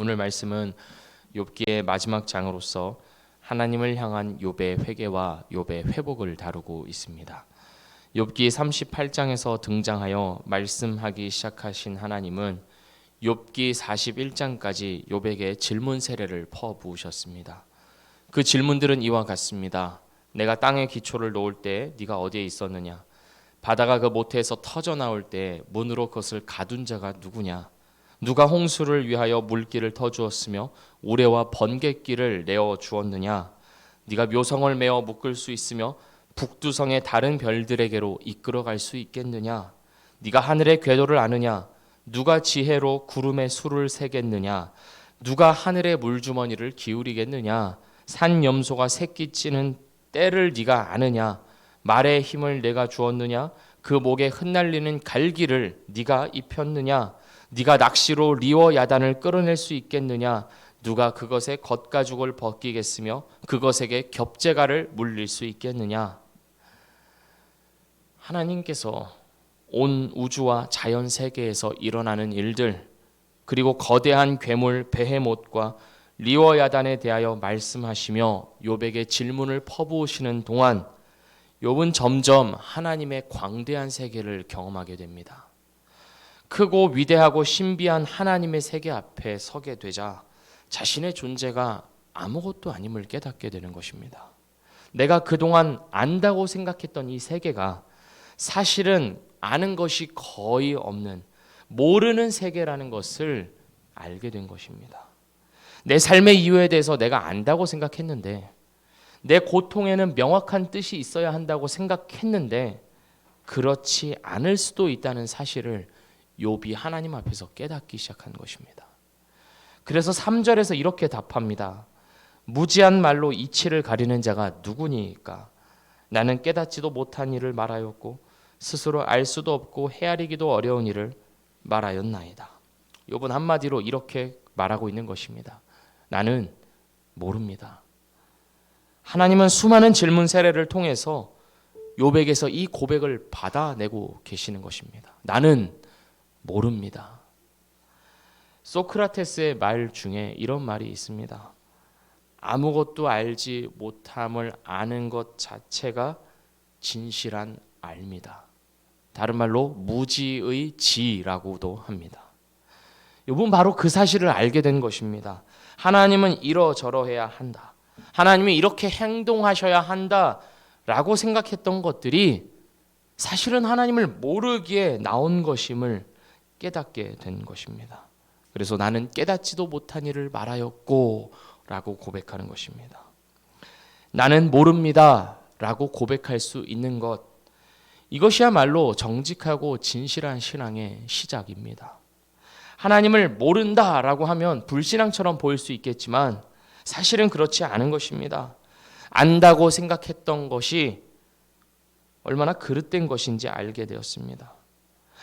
오늘 말씀은 욥기의 마지막 장으로서 하나님을 향한 욥의 회개와 욥의 회복을 다루고 있습니다. 욥기 38장에서 등장하여 말씀하기 시작하신 하나님은 욥기 41장까지 욥에게 질문 세례를 퍼부으셨습니다. 그 질문들은 이와 같습니다. 내가 땅에 기초를 놓을 때 네가 어디에 있었느냐? 바다가 그 모태에서 터져 나올 때 문으로 그것을 가둔 자가 누구냐? 누가 홍수를 위하여 물길을 터주었으며 우레와 번갯길을 내어 주었느냐? 네가 묘성을 메어 묶을 수 있으며 북두성의 다른 별들에게로 이끌어갈 수 있겠느냐? 네가 하늘의 궤도를 아느냐? 누가 지혜로 구름의 수를 세겠느냐? 누가 하늘의 물주머니를 기울이겠느냐? 산 염소가 새끼 찌는 때를 네가 아느냐? 말의 힘을 내가 주었느냐? 그 목에 흩날리는 갈기를 네가 입혔느냐? 네가 낚시로 리워 야단을 끌어낼 수 있겠느냐? 누가 그것의 겉가죽을 벗기겠으며 그것에게 겹재가를 물릴 수 있겠느냐? 하나님께서 온 우주와 자연 세계에서 일어나는 일들, 그리고 거대한 괴물 베헤못과 리워 야단에 대하여 말씀하시며 욥에게 질문을 퍼부으시는 동안 욥은 점점 하나님의 광대한 세계를 경험하게 됩니다. 크고 위대하고 신비한 하나님의 세계 앞에 서게 되자 자신의 존재가 아무것도 아님을 깨닫게 되는 것입니다. 내가 그동안 안다고 생각했던 이 세계가 사실은 아는 것이 거의 없는 모르는 세계라는 것을 알게 된 것입니다. 내 삶의 이유에 대해서 내가 안다고 생각했는데, 내 고통에는 명확한 뜻이 있어야 한다고 생각했는데 그렇지 않을 수도 있다는 사실을 욥이 하나님 앞에서 깨닫기 시작한 것입니다. 그래서 3절에서 이렇게 답합니다. 무지한 말로 이치를 가리는 자가 누구니까? 나는 깨닫지도 못한 일을 말하였고 스스로 알 수도 없고 헤아리기도 어려운 일을 말하였나이다. 욥은 한마디로 이렇게 말하고 있는 것입니다. 나는 모릅니다. 하나님은 수많은 질문 세례를 통해서 욥에게서 이 고백을 받아내고 계시는 것입니다. 나는 모릅니다. 소크라테스의 말 중에 이런 말이 있습니다. 아무것도 알지 못함을 아는 것 자체가 진실한 알미다. 다른 말로 무지의 지라고도 합니다. 욥은 바로 그 사실을 알게 된 것입니다. 하나님은 이러저러해야 한다. 하나님이 이렇게 행동하셔야 한다라고 생각했던 것들이 사실은 하나님을 모르기에 나온 것임을 깨닫게 된 것입니다. 그래서 나는 깨닫지도 못한 일을 말하였고 라고 고백하는 것입니다. 나는 모릅니다 라고 고백할 수 있는 것, 이것이야말로 정직하고 진실한 신앙의 시작입니다. 하나님을 모른다라고 하면 불신앙처럼 보일 수 있겠지만 사실은 그렇지 않은 것입니다. 안다고 생각했던 것이 얼마나 그릇된 것인지 알게 되었습니다.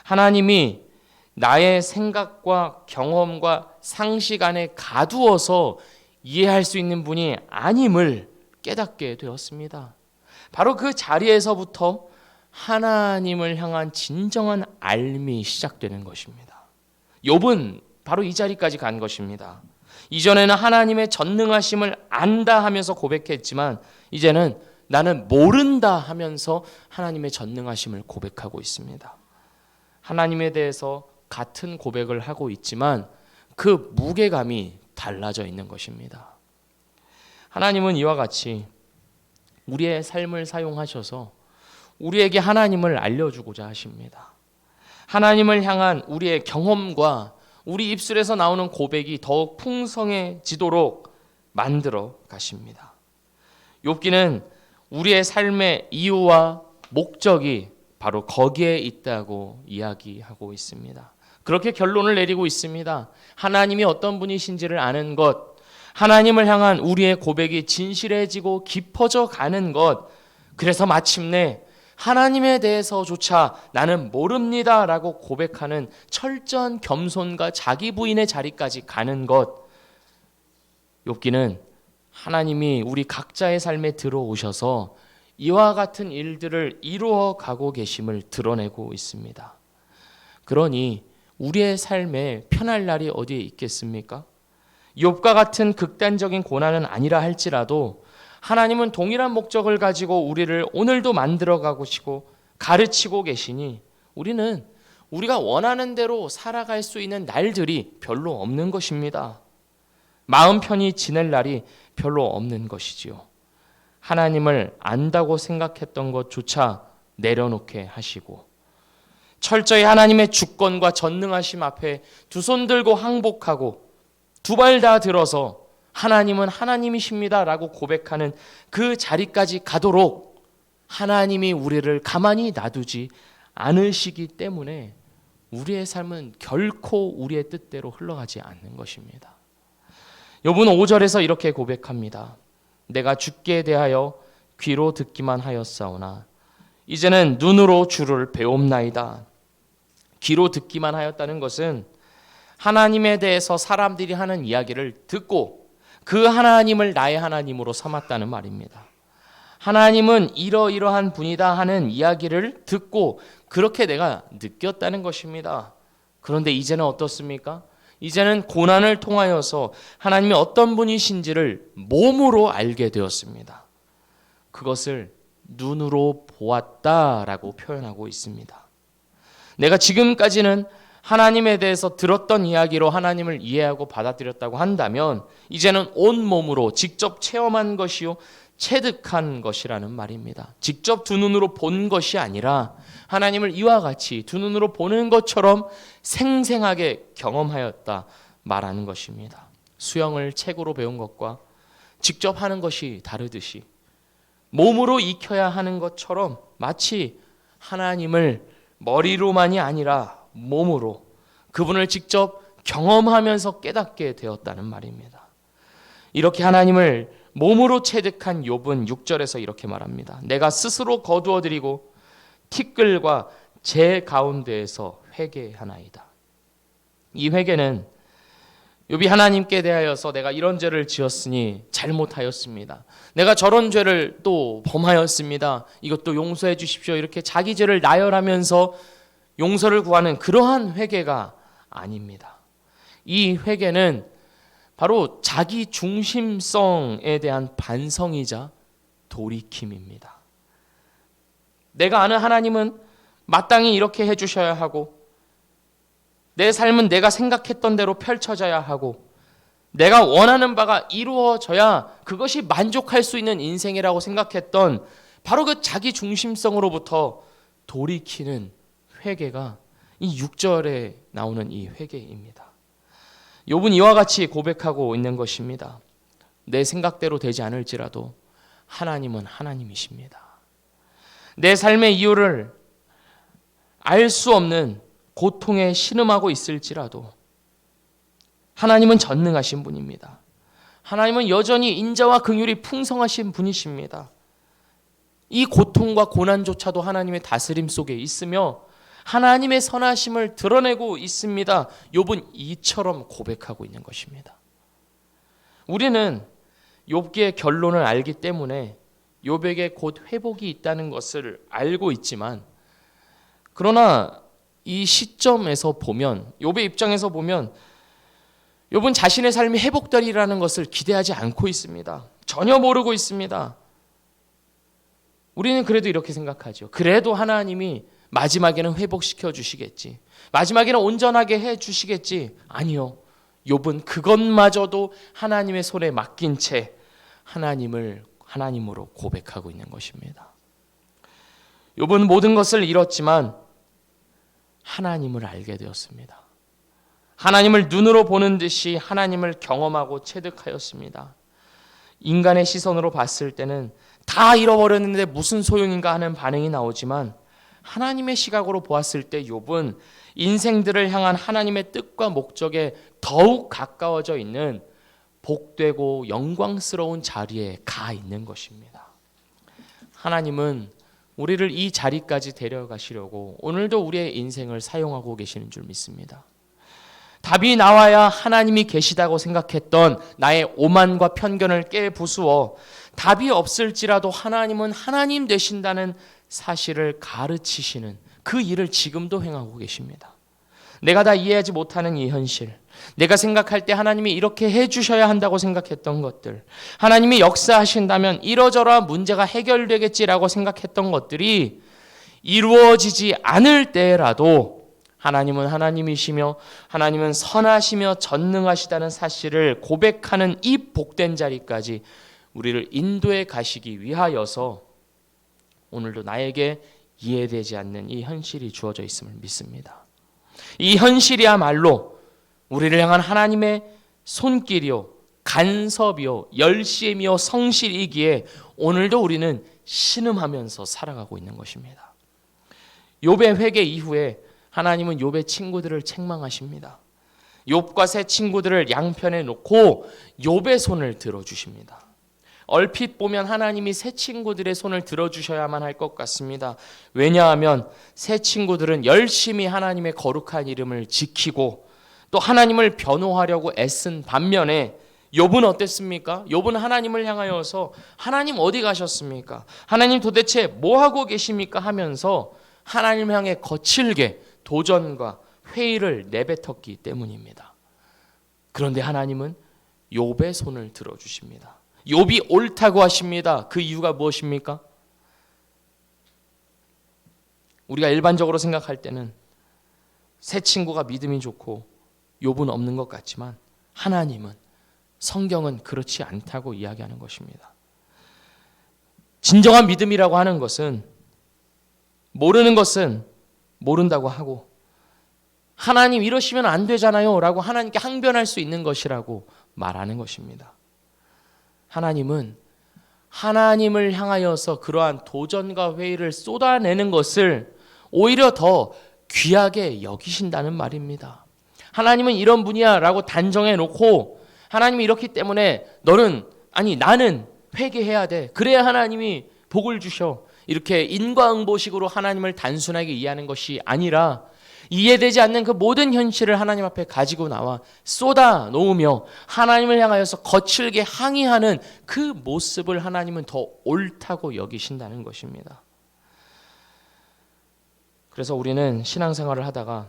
하나님이 나의 생각과 경험과 상식 안에 가두어서 이해할 수 있는 분이 아님을 깨닫게 되었습니다. 바로 그 자리에서부터 하나님을 향한 진정한 알미 시작되는 것입니다. 욥은 바로 이 자리까지 간 것입니다. 이전에는 하나님의 전능하심을 안다 하면서 고백했지만 이제는 나는 모른다 하면서 하나님의 전능하심을 고백하고 있습니다. 하나님에 대해서 같은 고백을 하고 있지만 그 무게감이 달라져 있는 것입니다. 하나님은 이와 같이 우리의 삶을 사용하셔서 우리에게 하나님을 알려주고자 하십니다. 하나님을 향한 우리의 경험과 우리 입술에서 나오는 고백이 더욱 풍성해지도록 만들어 가십니다. 욥기는 우리의 삶의 이유와 목적이 바로 거기에 있다고 이야기하고 있습니다. 그렇게 결론을 내리고 있습니다. 하나님이 어떤 분이신지를 아는 것, 하나님을 향한 우리의 고백이 진실해지고 깊어져 가는 것, 그래서 마침내 하나님에 대해서조차 나는 모릅니다 라고 고백하는 철저한 겸손과 자기 부인의 자리까지 가는 것, 욥기는 하나님이 우리 각자의 삶에 들어오셔서 이와 같은 일들을 이루어 가고 계심을 드러내고 있습니다. 그러니 우리의 삶에 편할 날이 어디에 있겠습니까? 욥과 같은 극단적인 고난은 아니라 할지라도 하나님은 동일한 목적을 가지고 우리를 오늘도 만들어가고 계시고 가르치고 계시니 우리는 우리가 원하는 대로 살아갈 수 있는 날들이 별로 없는 것입니다. 마음 편히 지낼 날이 별로 없는 것이지요. 하나님을 안다고 생각했던 것조차 내려놓게 하시고 철저히 하나님의 주권과 전능하심 앞에 두 손 들고 항복하고 두 발 다 들어서 하나님은 하나님이십니다 라고 고백하는 그 자리까지 가도록 하나님이 우리를 가만히 놔두지 않으시기 때문에 우리의 삶은 결코 우리의 뜻대로 흘러가지 않는 것입니다. 욥은 5절에서 이렇게 고백합니다. 내가 주께 대하여 귀로 듣기만 하였사오나 이제는 눈으로 주를 배움나이다. 귀로 듣기만 하였다는 것은 하나님에 대해서 사람들이 하는 이야기를 듣고 그 하나님을 나의 하나님으로 삼았다는 말입니다. 하나님은 이러이러한 분이다 하는 이야기를 듣고 그렇게 내가 느꼈다는 것입니다. 그런데 이제는 어떻습니까? 이제는 고난을 통하여서 하나님이 어떤 분이신지를 몸으로 알게 되었습니다. 그것을 눈으로 보았다라고 표현하고 있습니다. 내가 지금까지는 하나님에 대해서 들었던 이야기로 하나님을 이해하고 받아들였다고 한다면 이제는 온몸으로 직접 체험한 것이요 체득한 것이라는 말입니다. 직접 두 눈으로 본 것이 아니라 하나님을 이와 같이 두 눈으로 보는 것처럼 생생하게 경험하였다 말하는 것입니다. 수영을 책으로 배운 것과 직접 하는 것이 다르듯이 몸으로 익혀야 하는 것처럼 마치 하나님을 머리로만이 아니라 몸으로 그분을 직접 경험하면서 깨닫게 되었다는 말입니다. 이렇게 하나님을 몸으로 체득한 욥은 6절에서 이렇게 말합니다. 내가 스스로 거두어드리고 티끌과 제 가운데에서 회개하나이다. 이 회개는 욥이 하나님께 대하여서 내가 이런 죄를 지었으니 잘못하였습니다. 내가 저런 죄를 또 범하였습니다. 이것도 용서해 주십시오. 이렇게 자기 죄를 나열하면서 용서를 구하는 그러한 회개가 아닙니다. 이 회개는 바로 자기 중심성에 대한 반성이자 돌이킴입니다. 내가 아는 하나님은 마땅히 이렇게 해주셔야 하고 내 삶은 내가 생각했던 대로 펼쳐져야 하고 내가 원하는 바가 이루어져야 그것이 만족할 수 있는 인생이라고 생각했던 바로 그 자기 중심성으로부터 돌이키는 회개가 이 6절에 나오는 이 회개입니다. 욥은 이와 같이 고백하고 있는 것입니다. 내 생각대로 되지 않을지라도 하나님은 하나님이십니다. 내 삶의 이유를 알 수 없는 고통에 신음하고 있을지라도 하나님은 전능하신 분입니다. 하나님은 여전히 인자와 긍휼이 풍성하신 분이십니다. 이 고통과 고난조차도 하나님의 다스림 속에 있으며 하나님의 선하심을 드러내고 있습니다. 욥은 이처럼 고백하고 있는 것입니다. 우리는 욥기의 결론을 알기 때문에 욥에게 곧 회복이 있다는 것을 알고 있지만 그러나 이 시점에서 보면 욥의 입장에서 보면 욥은 자신의 삶이 회복되리라는 것을 기대하지 않고 있습니다. 전혀 모르고 있습니다. 우리는 그래도 이렇게 생각하죠. 그래도 하나님이 마지막에는 회복시켜 주시겠지. 마지막에는 온전하게 해 주시겠지. 아니요. 욥은 그것마저도 하나님의 손에 맡긴 채 하나님을 하나님으로 고백하고 있는 것입니다. 욥은 모든 것을 잃었지만 하나님을 알게 되었습니다. 하나님을 눈으로 보는 듯이 하나님을 경험하고 체득하였습니다. 인간의 시선으로 봤을 때는 다 잃어버렸는데 무슨 소용인가 하는 반응이 나오지만 하나님의 시각으로 보았을 때 욥은 인생들을 향한 하나님의 뜻과 목적에 더욱 가까워져 있는 복되고 영광스러운 자리에 가 있는 것입니다. 하나님은 우리를 이 자리까지 데려가시려고 오늘도 우리의 인생을 사용하고 계시는 줄 믿습니다. 답이 나와야 하나님이 계시다고 생각했던 나의 오만과 편견을 깨부수어 답이 없을지라도 하나님은 하나님 되신다는 사실을 가르치시는 그 일을 지금도 행하고 계십니다. 내가 다 이해하지 못하는 이 현실, 내가 생각할 때 하나님이 이렇게 해주셔야 한다고 생각했던 것들, 하나님이 역사하신다면 이러저러한 문제가 해결되겠지라고 생각했던 것들이 이루어지지 않을 때라도 하나님은 하나님이시며 하나님은 선하시며 전능하시다는 사실을 고백하는 이 복된 자리까지 우리를 인도해 가시기 위하여서 오늘도 나에게 이해되지 않는 이 현실이 주어져 있음을 믿습니다. 이 현실이야말로 우리를 향한 하나님의 손길이요, 간섭이요, 열심이요, 성실이기에 오늘도 우리는 신음하면서 살아가고 있는 것입니다. 욥의 회개 이후에 하나님은 욥의 친구들을 책망하십니다. 욥과 세 친구들을 양편에 놓고 욥의 손을 들어주십니다. 얼핏 보면 하나님이 세 친구들의 손을 들어주셔야만 할 것 같습니다. 왜냐하면 세 친구들은 열심히 하나님의 거룩한 이름을 지키고 또 하나님을 변호하려고 애쓴 반면에 욥은 어땠습니까? 욥은 하나님을 향하여서 하나님 어디 가셨습니까? 하나님 도대체 뭐 하고 계십니까? 하면서 하나님 향해 거칠게 도전과 회의를 내뱉었기 때문입니다. 그런데 하나님은 욥의 손을 들어주십니다. 욥이 옳다고 하십니다. 그 이유가 무엇입니까? 우리가 일반적으로 생각할 때는 세 친구가 믿음이 좋고 욥은 없는 것 같지만 하나님은, 성경은 그렇지 않다고 이야기하는 것입니다. 진정한 믿음이라고 하는 것은 모르는 것은 모른다고 하고 하나님 이러시면 안 되잖아요 라고 하나님께 항변할 수 있는 것이라고 말하는 것입니다. 하나님은 하나님을 향하여서 그러한 도전과 회의를 쏟아내는 것을 오히려 더 귀하게 여기신다는 말입니다. 하나님은 이런 분이야 라고 단정해 놓고 하나님이 이렇기 때문에 나는 회개해야 돼. 그래야 하나님이 복을 주셔. 이렇게 인과응보식으로 하나님을 단순하게 이해하는 것이 아니라 이해되지 않는 그 모든 현실을 하나님 앞에 가지고 나와 쏟아 놓으며 하나님을 향하여서 거칠게 항의하는 그 모습을 하나님은 더 옳다고 여기신다는 것입니다. 그래서 우리는 신앙생활을 하다가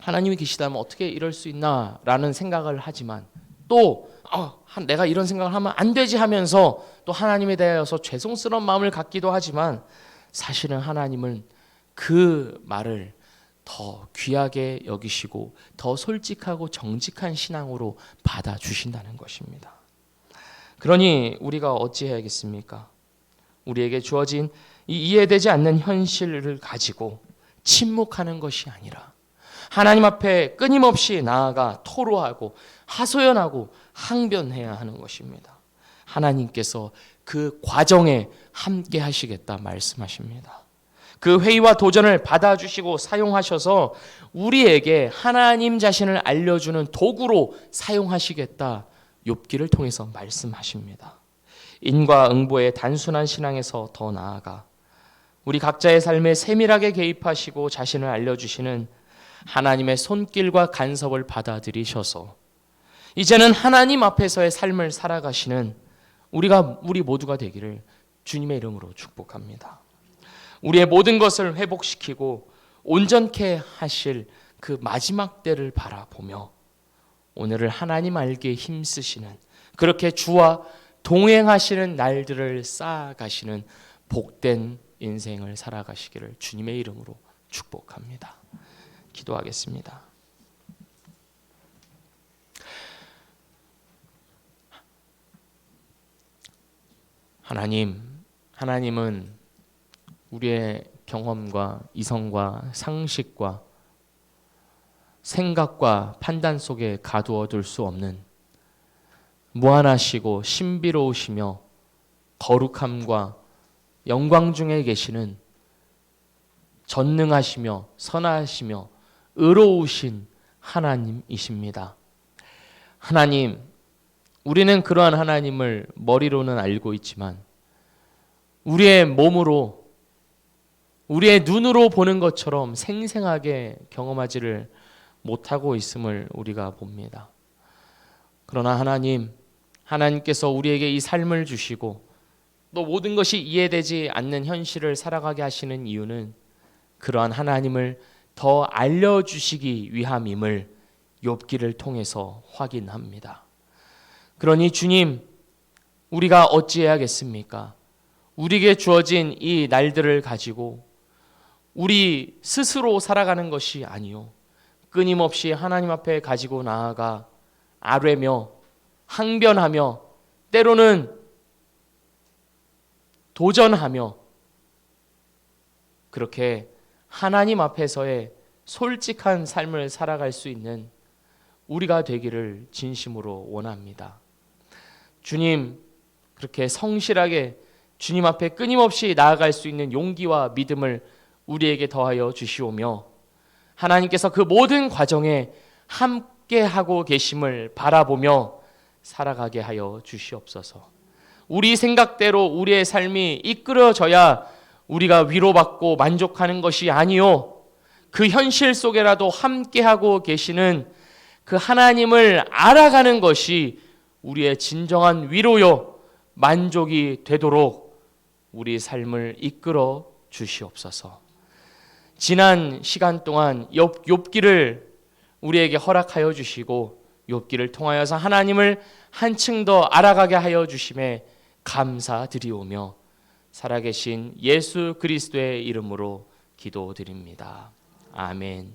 하나님이 계시다면 어떻게 이럴 수 있나 라는 생각을 하지만 또 내가 이런 생각을 하면 안 되지 하면서 또 하나님에 대하여서 죄송스러운 마음을 갖기도 하지만 사실은 하나님은 그 말을 더 귀하게 여기시고 더 솔직하고 정직한 신앙으로 받아주신다는 것입니다. 그러니 우리가 어찌해야겠습니까? 우리에게 주어진 이 이해되지 않는 현실을 가지고 침묵하는 것이 아니라 하나님 앞에 끊임없이 나아가 토로하고 하소연하고 항변해야 하는 것입니다. 하나님께서 그 과정에 함께 하시겠다 말씀하십니다. 그 회의와 도전을 받아주시고 사용하셔서 우리에게 하나님 자신을 알려주는 도구로 사용하시겠다 욥기를 통해서 말씀하십니다. 인과응보의 단순한 신앙에서 더 나아가 우리 각자의 삶에 세밀하게 개입하시고 자신을 알려주시는 하나님의 손길과 간섭을 받아들이셔서 이제는 하나님 앞에서의 삶을 살아가시는 우리 모두가 되기를 주님의 이름으로 축복합니다. 우리의 모든 것을 회복시키고 온전케 하실 그 마지막 때를 바라보며 오늘을 하나님 알기에 힘쓰시는, 그렇게 주와 동행하시는 날들을 쌓아가시는 복된 인생을 살아가시기를 주님의 이름으로 축복합니다. 기도하겠습니다. 하나님은 우리의 경험과 이성과 상식과 생각과 판단 속에 가두어둘 수 없는 무한하시고 신비로우시며 거룩함과 영광 중에 계시는 전능하시며 선하시며 의로우신 하나님이십니다. 하나님, 우리는 그러한 하나님을 머리로는 알고 있지만 우리의 몸으로, 우리의 눈으로 보는 것처럼 생생하게 경험하지를 못하고 있음을 우리가 봅니다. 그러나 하나님께서 우리에게 이 삶을 주시고 또 모든 것이 이해되지 않는 현실을 살아가게 하시는 이유는 그러한 하나님을 더 알려주시기 위함임을 욥기를 통해서 확인합니다. 그러니 주님, 우리가 어찌해야겠습니까? 우리에게 주어진 이 날들을 가지고 우리 스스로 살아가는 것이 아니요, 끊임없이 하나님 앞에 가지고 나아가 아뢰며 항변하며 때로는 도전하며 그렇게 하나님 앞에서의 솔직한 삶을 살아갈 수 있는 우리가 되기를 진심으로 원합니다. 주님, 그렇게 성실하게 주님 앞에 끊임없이 나아갈 수 있는 용기와 믿음을 우리에게 더하여 주시오며, 하나님께서 그 모든 과정에 함께하고 계심을 바라보며 살아가게 하여 주시옵소서. 우리 생각대로 우리의 삶이 이끌어져야 우리가 위로받고 만족하는 것이 아니요, 그 현실 속에라도 함께하고 계시는 그 하나님을 알아가는 것이 우리의 진정한 위로요 만족이 되도록 우리 삶을 이끌어 주시옵소서. 지난 시간 동안 욥기를 우리에게 허락하여 주시고 욥기를 통하여서 하나님을 한층 더 알아가게 하여 주심에 감사드리오며 살아계신 예수 그리스도의 이름으로 기도드립니다. 아멘.